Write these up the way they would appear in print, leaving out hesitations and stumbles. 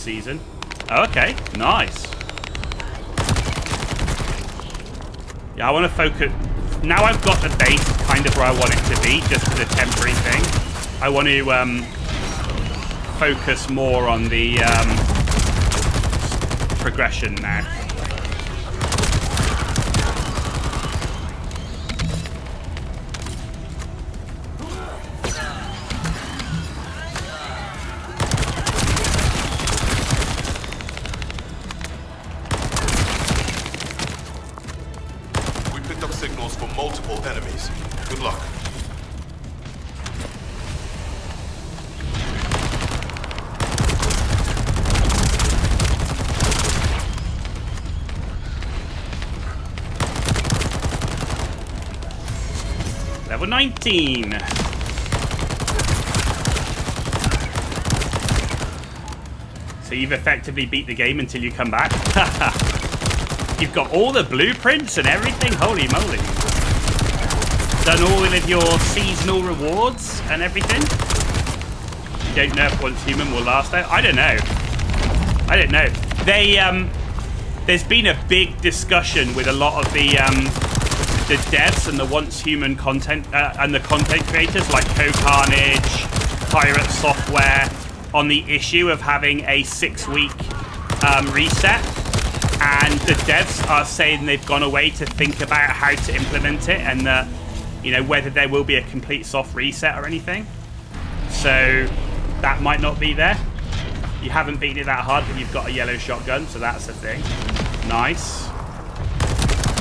season. Oh, okay, nice. Yeah, I want to focus. Now I've got the base kind of where I want it to be, just as a temporary thing. I want to focus more on the progression now. Multiple enemies. Good luck. Level 19. So you've effectively beat the game until you come back. You've got all the blueprints and everything. Holy moly. Done all of your seasonal rewards and everything. You don't know if Once Human will last out. I don't know. There's been a big discussion with a lot of the devs and the Once Human content and the content creators like Co-Carnage, Pirate Software, on the issue of having a 6-week reset. And the devs are saying they've gone away to think about how to implement it and whether there will be a complete soft reset or anything. So that might not be there. You haven't beaten it that hard, but you've got a yellow shotgun, so that's a thing. Nice.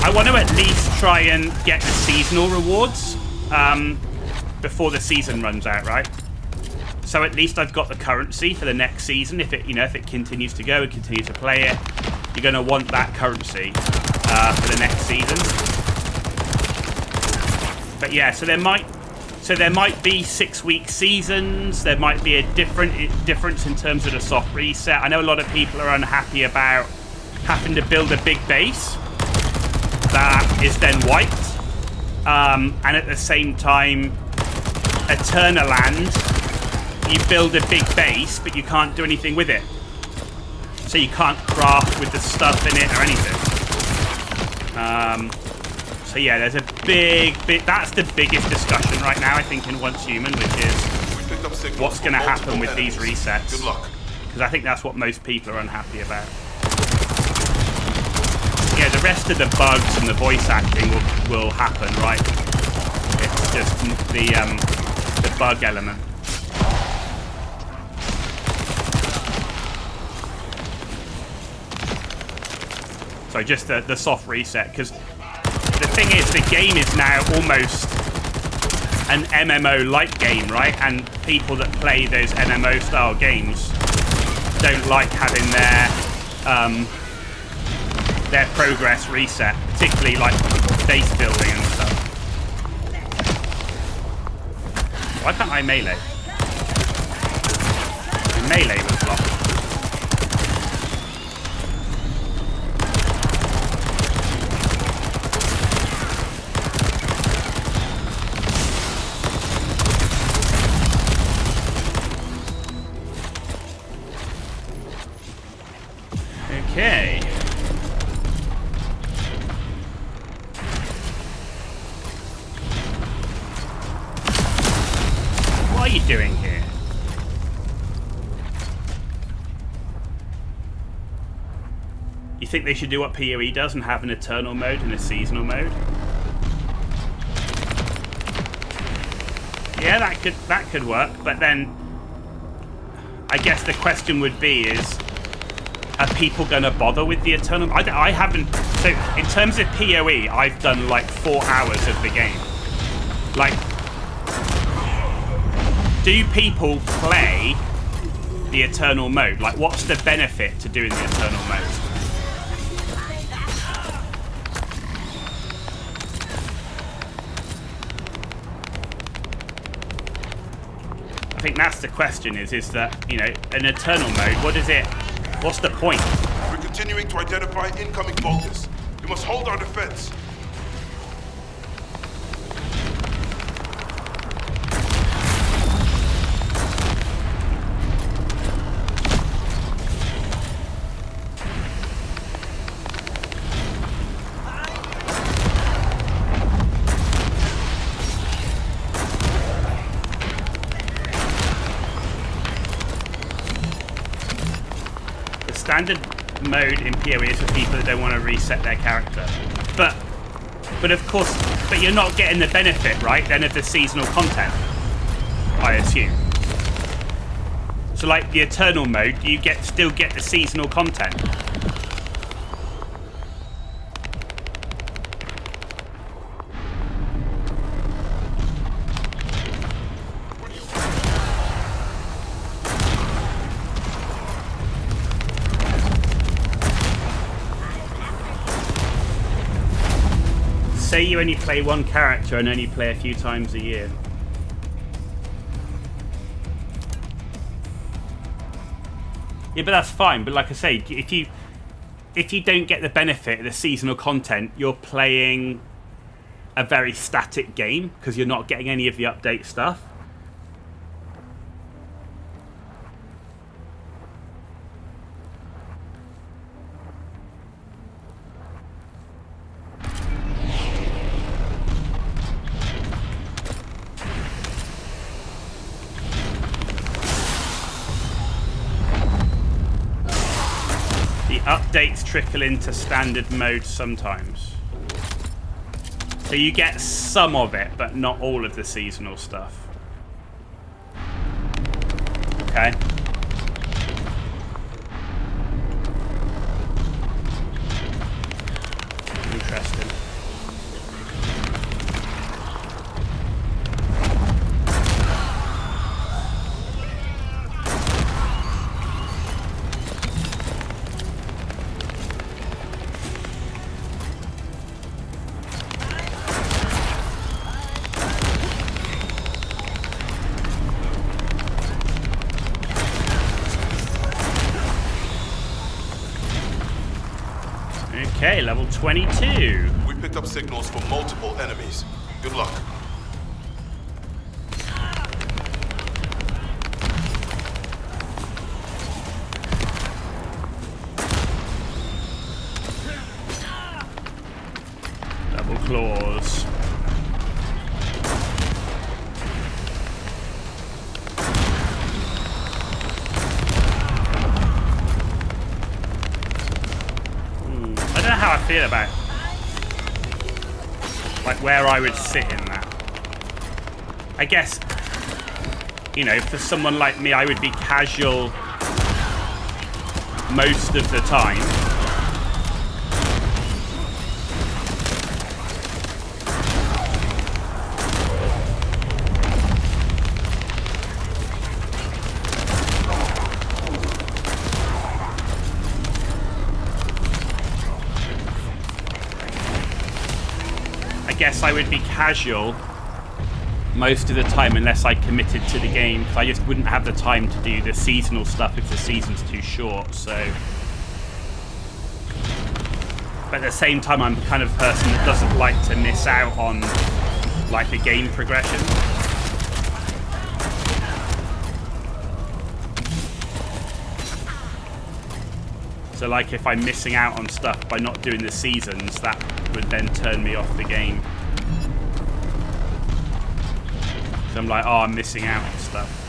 I want to at least try and get the seasonal rewards before the season runs out, right? So at least I've got the currency for the next season. If it continues to go and continue to play it, you're going to want that currency for the next season. But yeah, so there might be 6-week seasons. There might be a difference in terms of the soft reset. I know a lot of people are unhappy about having to build a big base that is then wiped, and at the same time, Eternaland, you build a big base, but you can't do anything with it. So you can't craft with the stuff in it or anything. So yeah, there's a big, that's the biggest discussion right now, I think, in Once Human, which is what's going to happen with these resets. Good luck. Because I think that's what most people are unhappy about. Yeah, the rest of the bugs and the voice acting will happen, right? It's just the bug element. So just the soft reset, because the thing is, the game is now almost an MMO-like game, right? And people that play those MMO-style games don't like having their progress reset, particularly like base building and stuff. Why can't I melee? The melee was blocked. Okay. What are you doing here? You think they should do what PoE does and have an eternal mode and a seasonal mode? Yeah, that could work, but then I guess the question would be is, are people going to bother with the eternal? I haven't. So in terms of PoE, I've done like 4 hours of the game. Like, do people play the eternal mode? Like, what's the benefit to doing the eternal mode? I think that's the question. Is that, an eternal mode? What's the point? We're continuing to identify incoming boldness. We must hold our defense. standard mode in PoE is for people that don't want to reset their character. But of course, but you're not getting the benefit, right, then of the seasonal content, I assume. So like the Eternal mode, you still get the seasonal content. Say you only play one character and only play a few times a year. Yeah, but that's fine. But like I say, if you don't get the benefit of the seasonal content, you're playing a very static game because you're not getting any of the update stuff. Updates trickle into standard mode sometimes. So you get some of it, but not all of the seasonal stuff. Okay. Interesting. Okay, level 22. We picked up signals from multiple enemies. Good luck. Double claws. I don't know how I feel about like where I would sit in that. I guess, you know, for someone like me, I would be casual most of the time. I guess I would be casual most of the time unless I committed to the game, because I just wouldn't have the time to do the seasonal stuff if the season's too short. So, but at the same time, I'm the kind of person that doesn't like to miss out on like a game progression. So like if I'm missing out on stuff by not doing the seasons, that would then turn me off the game. So I'm like, oh, I'm missing out on stuff.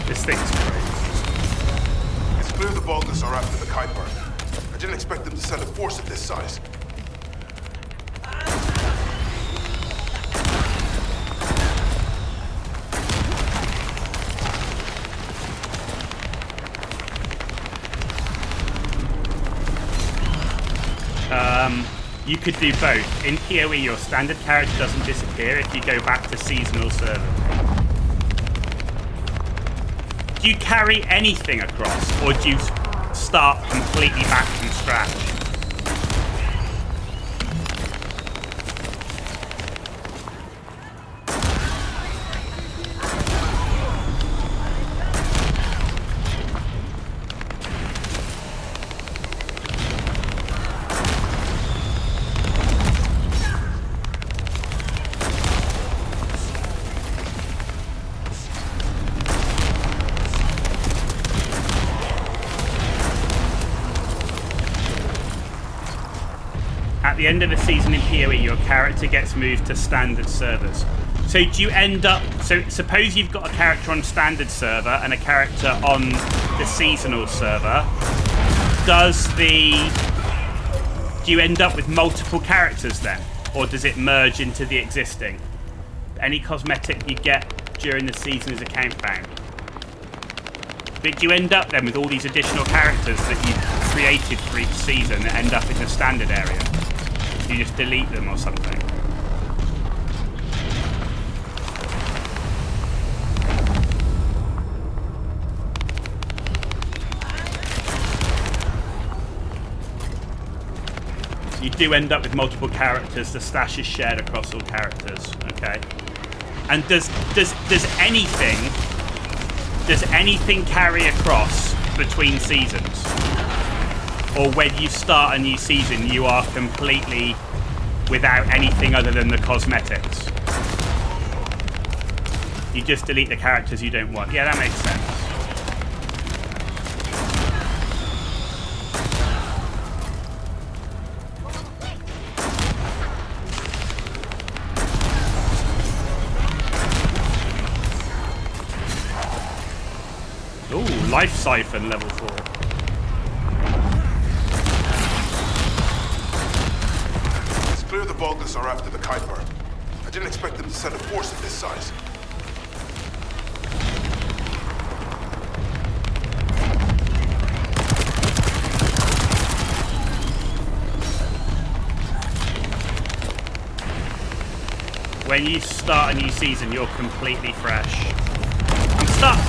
This thing's crazy. It's clear the Vulgus are after the Kuiper. I didn't expect them to send a force of this size. You could do both. In PoE, your standard character doesn't disappear if you go back to seasonal server. Do you carry anything across, or do you start completely back from scratch? At the end of the season in PoE, your character gets moved to standard servers. So do you end up... So suppose you've got a character on standard server and a character on the seasonal server. Do you end up with multiple characters then? Or does it merge into the existing? Any cosmetic you get during the season is account bound. But do you end up then with all these additional characters that you've created for each season that end up in the standard area? You just delete them or something? So you do end up with multiple characters. The stash is shared across all characters. Okay. And does anything carry across between seasons? Or when you start a new season, you are completely without anything other than the cosmetics? You just delete the characters you don't want. Yeah, that makes sense. Ooh, life siphon level 4. It's clear the Vulgus are after the Kuiper. I didn't expect them to send a force of this size. When you start a new season, you're completely fresh. I'm stuck!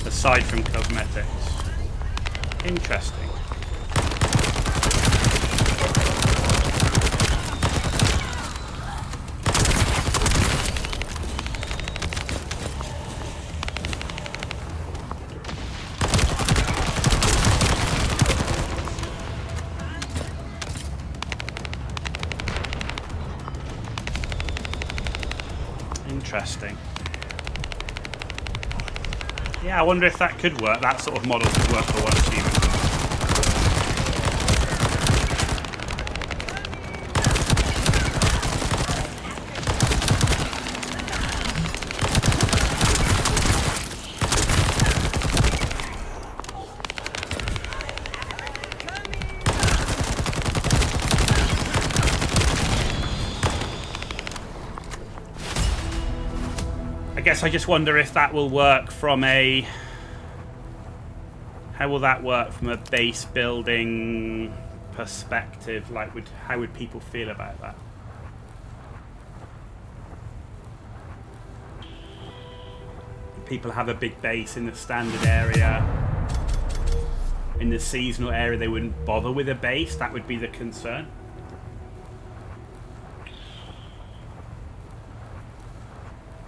Aside from cosmetics. Interesting. Interesting. Yeah, I wonder if that could work. That sort of model could work for once human. I guess I just wonder if that will work from a... How will that work from a base building perspective? Like, how would people feel about that? People have a big base in the standard area. In the seasonal area, they wouldn't bother with a base. That would be the concern.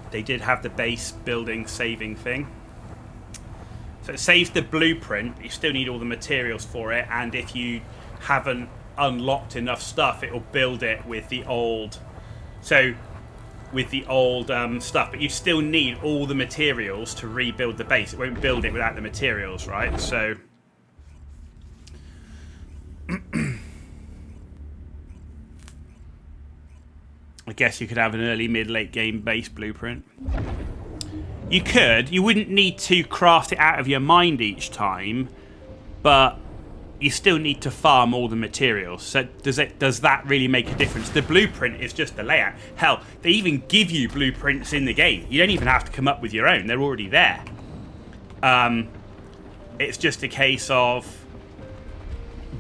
They did have the base building saving thing. So it saves the blueprint, but you still need all the materials for it, and if you haven't unlocked enough stuff, it will build it with the old... So, with the old stuff, but you still need all the materials to rebuild the base. It won't build it without the materials, right? So... I guess you could have an early, mid, late game base blueprint. You could. You wouldn't need to craft it out of your mind each time, but you still need to farm all the materials. So does that really make a difference? The blueprint is just the layout. Hell, they even give you blueprints in the game. You don't even have to come up with your own. They're already there. It's just a case of,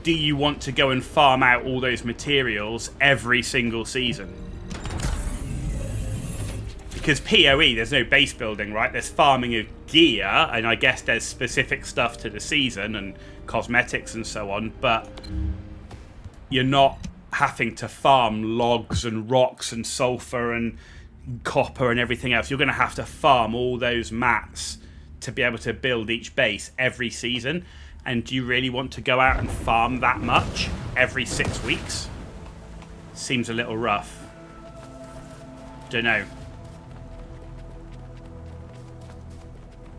do you want to go and farm out all those materials every single season? Because PoE, there's no base building, right? There's farming of gear, and I guess there's specific stuff to the season and cosmetics and so on, but you're not having to farm logs and rocks and sulfur and copper and everything else. You're going to have to farm all those mats to be able to build each base every season. And do you really want to go out and farm that much every 6 weeks? seems a little rough. Don't know.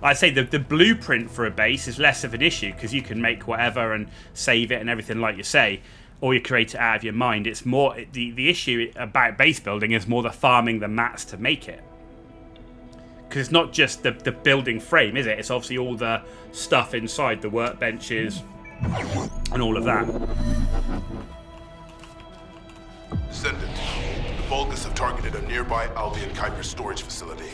I'd say the blueprint for a base is less of an issue because you can make whatever and save it and everything like you say, or you create it out of your mind. It's more the issue about base building is more the farming the mats to make it. Because it's not just the building frame, is it? It's obviously all the stuff inside, the workbenches and all of that. Descendant, the Vulgus have targeted a nearby Albion Kuiper storage facility.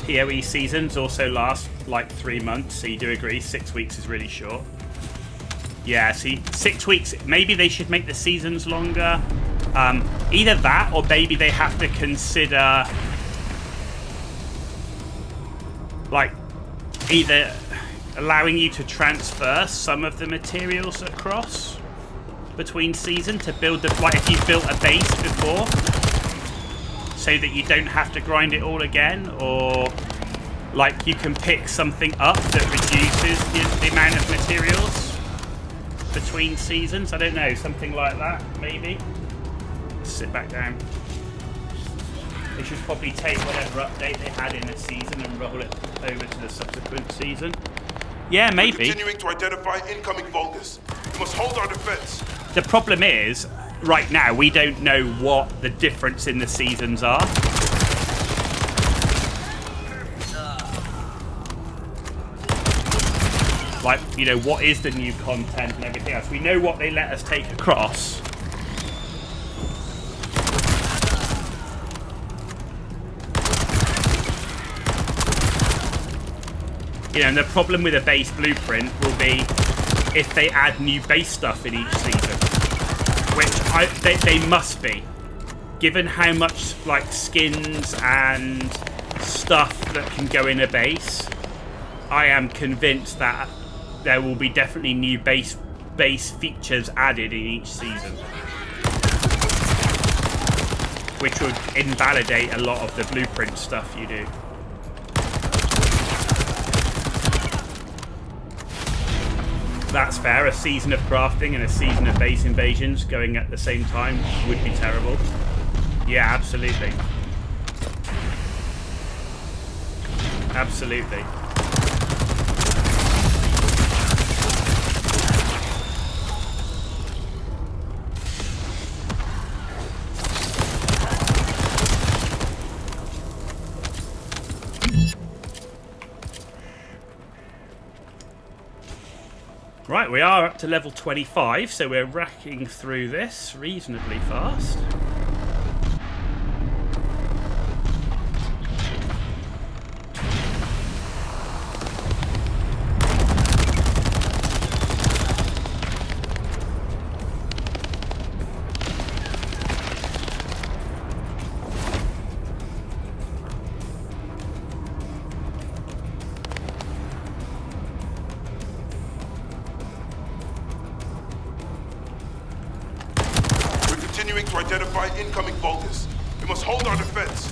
PoE seasons also last like 3 months, so you do agree 6 weeks is really short. Yeah, see, 6 weeks, maybe they should make the seasons longer. Either that, or maybe they have to consider like either allowing you to transfer some of the materials across between season to build the, like if you've built a base before, so that you don't have to grind it all again, or like you can pick something up that reduces the amount of materials between seasons. I don't know, something like that, maybe. Sit back down. They should probably take whatever update they had in a season and roll it over to the subsequent season. Yeah, maybe. We're continuing to identify incoming Vulgus. We must hold our defense. The problem is, right now, we don't know what the difference in the seasons are. Like, you know, what is the new content and everything else. We know what they let us take across. You know, and the problem with a base blueprint will be if they add new base stuff in each season. Which they must be. Given how much, like, skins and stuff that can go in a base, I am convinced that there will be definitely new base features added in each season, which would invalidate a lot of the blueprint stuff you do. That's fair. A season of crafting and a season of base invasions going at the same time would be terrible. Yeah, absolutely. Absolutely. Right, we are up to level 25, so we're racking through this reasonably fast. Continuing to identify incoming Vulgus. We must hold our defense.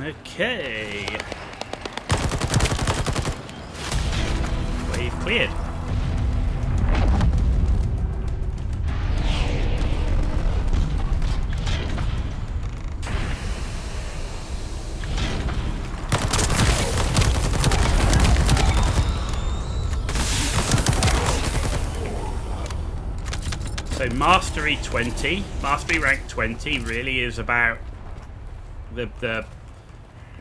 Okay. Wave cleared. So mastery 20, mastery rank 20 really is about the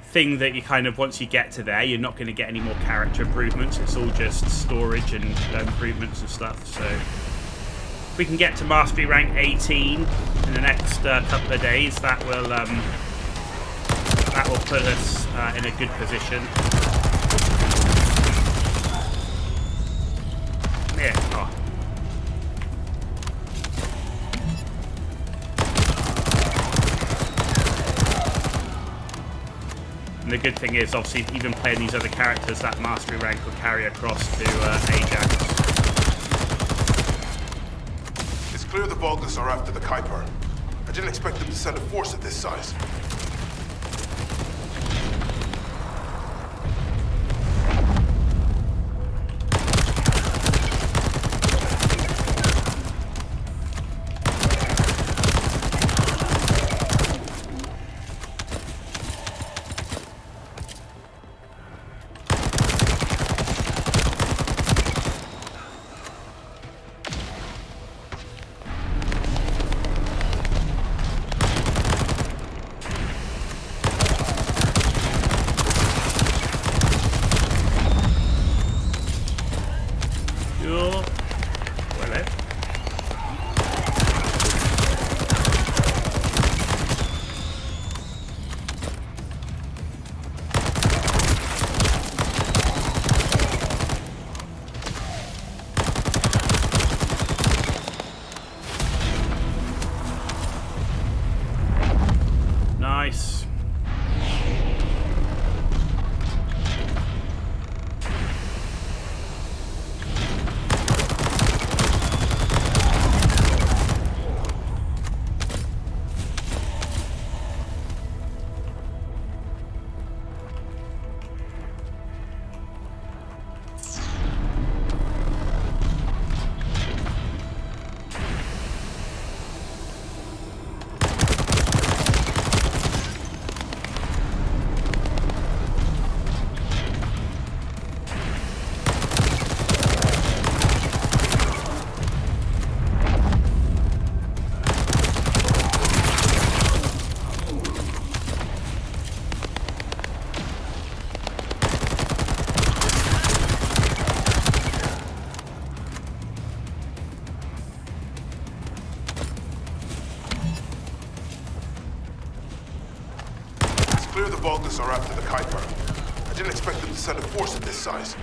thing that you kind of, once you get to there, you're not going to get any more character improvements. It's all just storage and improvements and stuff. So if we can get to mastery rank 18 in the next couple of days, that will put us in a good position. Yeah. Oh. And the good thing is, obviously, even playing these other characters, that mastery rank will carry across to Ajax. It's clear the Vulgus are after the Kuiper. I didn't expect them to send a force of this size. Nice. Clear the Vulgus are after the Kuiper. I didn't expect them to send a force of this size.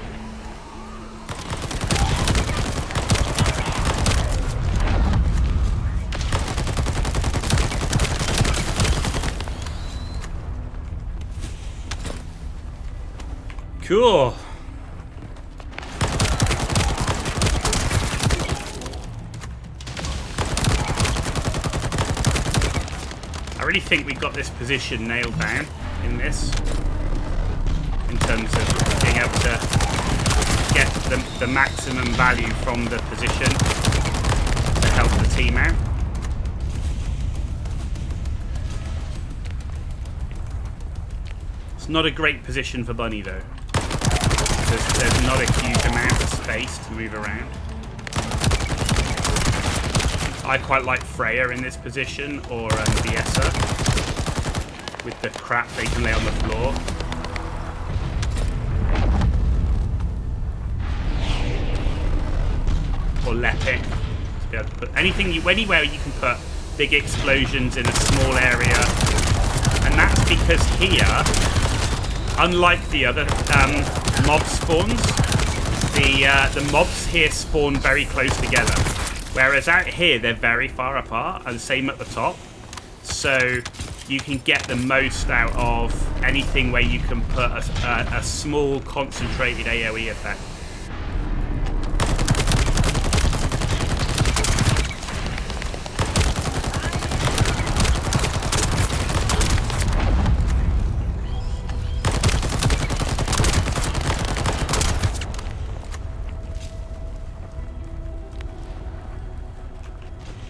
Cool. I really think we got this position nailed down in this, in terms of being able to get the maximum value from the position to help the team out. It's not a great position for Bunny though. There's not a huge amount of space to move around. I quite like Freya in this position, or Biessa, with the crap they can lay on the floor. Or Lepic, to be able to put anywhere you can put big explosions in a small area. And that's because here, unlike the other mob spawns, the mobs here spawn very close together. Whereas out here, they're very far apart, and same at the top. So you can get the most out of anything where you can put a small, concentrated AoE effect.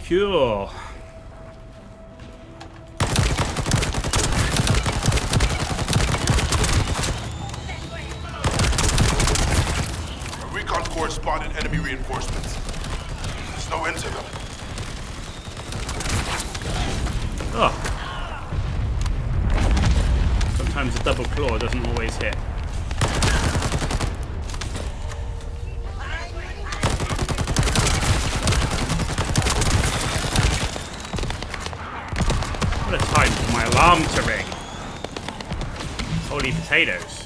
Cool. A recon corps spotted enemy reinforcements. There's no end to them. Oh. Sometimes a double claw doesn't always hit. What a time for my alarm to ring. Holy potatoes.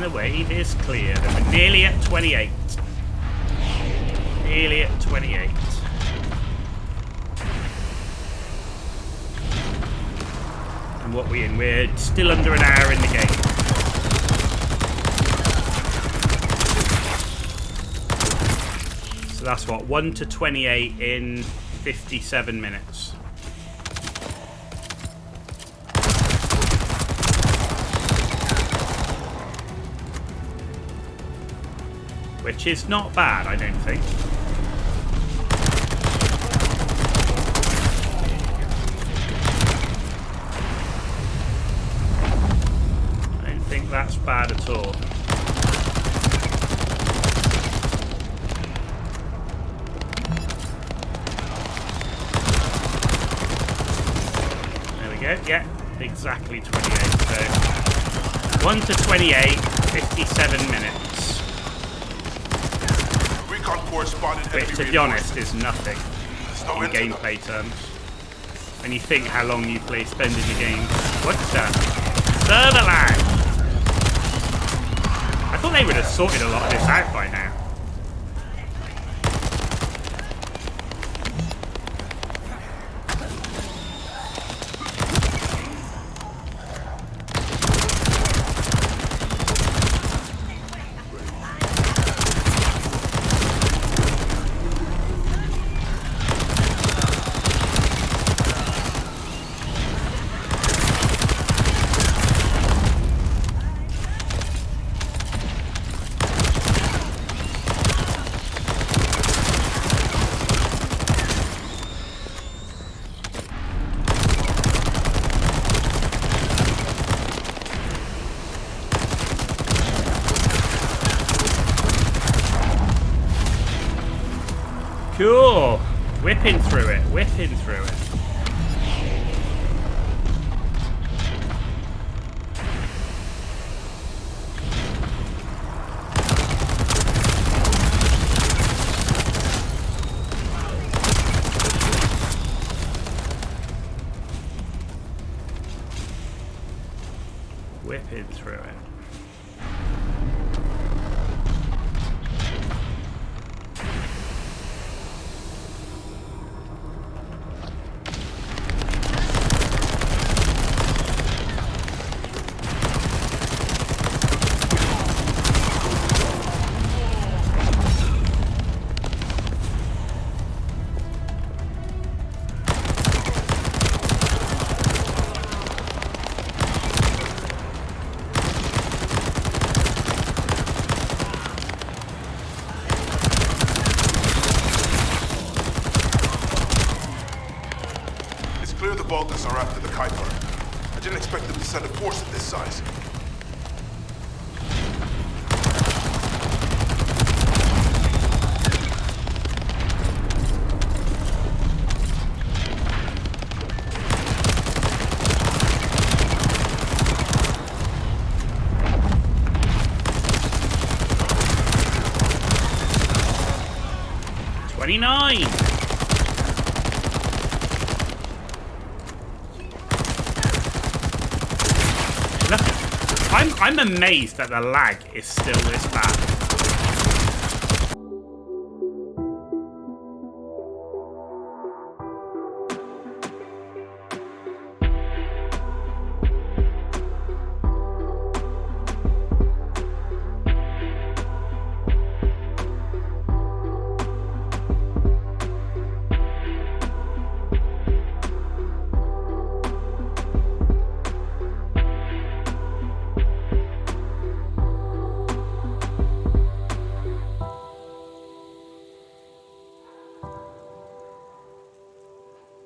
The wave is clear. We're nearly at 28. Nearly at 28. And what we in? We're still under an hour in the game. So that's what, 1 to 28 in 57 minutes. Which is not bad, I don't think. I don't think that's bad at all. There we go, yeah, exactly 28. So 1 to 28, 57 minutes. Which, to be honest, is nothing in gameplay terms. When you think how long you spend in the game. What's that? Server lag! I thought they would have sorted a lot of this out by now. Cool. Whipping through it. Whipping through it. Whipping through it. Are after the Kuiper. I didn't expect them to send a force of this size. I'm amazed that the lag is still this bad.